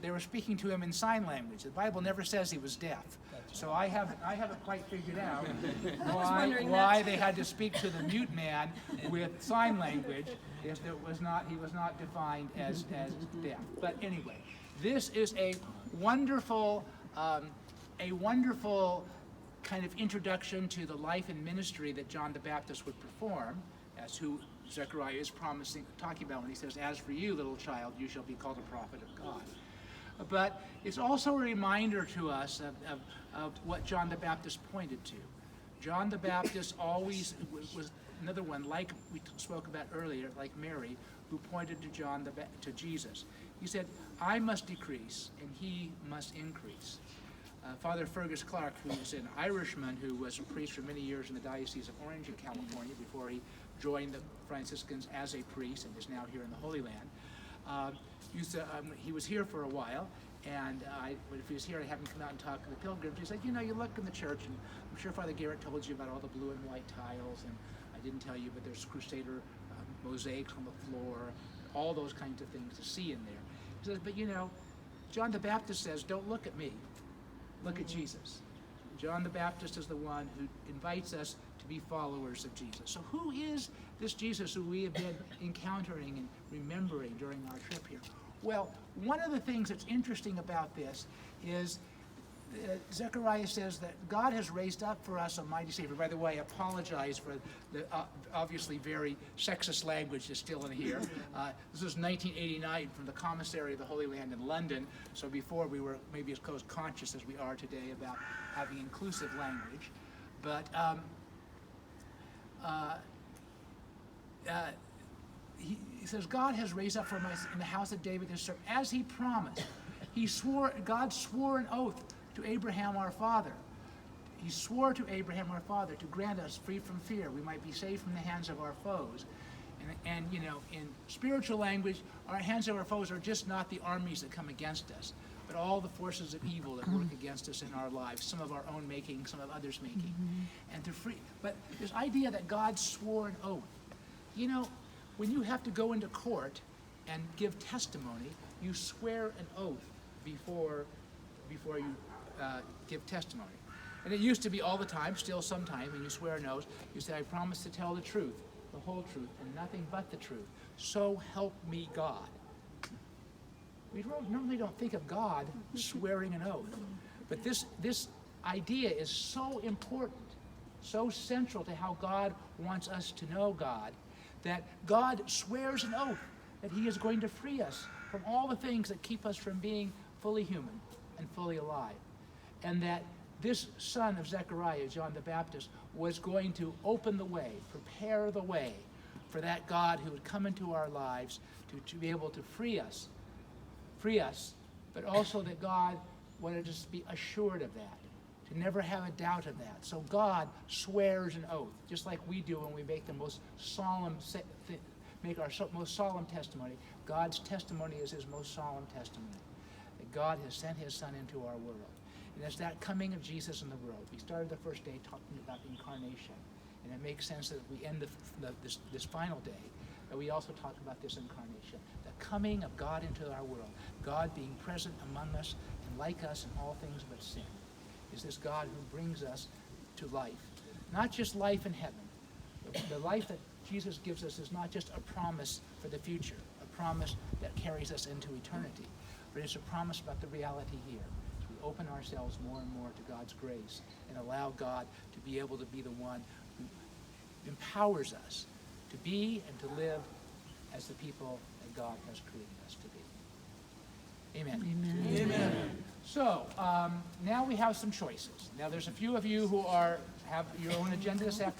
they were speaking to him in sign language. The Bible never says he was deaf. So I haven't quite figured out why they had to speak to the mute man with sign language if he was not defined as deaf. But anyway, this is a wonderful kind of introduction to the life and ministry that John the Baptist would perform, as who Zechariah is talking about when he says, "As for you, little child, you shall be called a prophet of God." But it's also a reminder to us of what John the Baptist pointed to. John the Baptist always was another one, like we spoke about earlier, like Mary, who pointed to Jesus. He said, "I must decrease, and he must increase." Father Fergus Clark, who is an Irishman who was a priest for many years in the Diocese of Orange in California before he joined the Franciscans as a priest and is now here in the Holy Land. He was here for a while, and if he was here, I had him come out and talk to the pilgrims. He said, "You know, you look in the church, and I'm sure Father Garrett told you about all the blue and white tiles, and I didn't tell you, but there's Crusader mosaics on the floor, all those kinds of things to see in there." He says, "But you know, John the Baptist says, don't look at me, look at Jesus." John the Baptist is the one who invites us to be followers of Jesus. So who is this Jesus who we have been encountering and remembering during our trip here? Well, one of the things that's interesting about this is Zechariah says that God has raised up for us a mighty Savior. By the way, I apologize for the obviously very sexist language that's still in here. This was 1989 from the Commissary of the Holy Land in London, so before we were maybe as conscious as we are today about having inclusive language. But he says, God has raised up for us in the house of David his servant, as he promised. God swore an oath to Abraham our father. He swore to Abraham our father to grant us free from fear, we might be saved from the hands of our foes. And you know, in spiritual language, our hands of our foes are just not the armies that come against us, but all the forces of evil that work against us in our lives, some of our own making, some of others' making. And to free, but this idea that God swore an oath. You know, when you have to go into court and give testimony, you swear an oath before you give testimony. And it used to be all the time, still sometimes, when you swear an oath, you say, "I promise to tell the truth, the whole truth, and nothing but the truth. So help me God." We normally don't think of God swearing an oath. But this idea is so important, so central to how God wants us to know God, that God swears an oath that he is going to free us from all the things that keep us from being fully human and fully alive. And that this son of Zechariah, John the Baptist, was going to open the way, prepare the way for that God who would come into our lives to be able to free us, but also that God wanted us to be assured of that, to never have a doubt of that. So God swears an oath, just like we do when we make the most solemn, most solemn testimony. God's testimony is his most solemn testimony, that God has sent his son into our world. And it's that coming of Jesus in the world. We started the first day talking about incarnation, and it makes sense that we end this final day, that we also talk about this incarnation, the coming of God into our world, God being present among us and like us in all things but sin. Is this God who brings us to life, not just life in heaven. The life that Jesus gives us is not just a promise for the future, a promise that carries us into eternity, but it's a promise about the reality here. We open ourselves more and more to God's grace and allow God to be able to be the one who empowers us to be and to live as the people that God has created us to be. Amen. Amen. Amen. So now we have some choices. Now there's a few of you who have your own agenda this afternoon.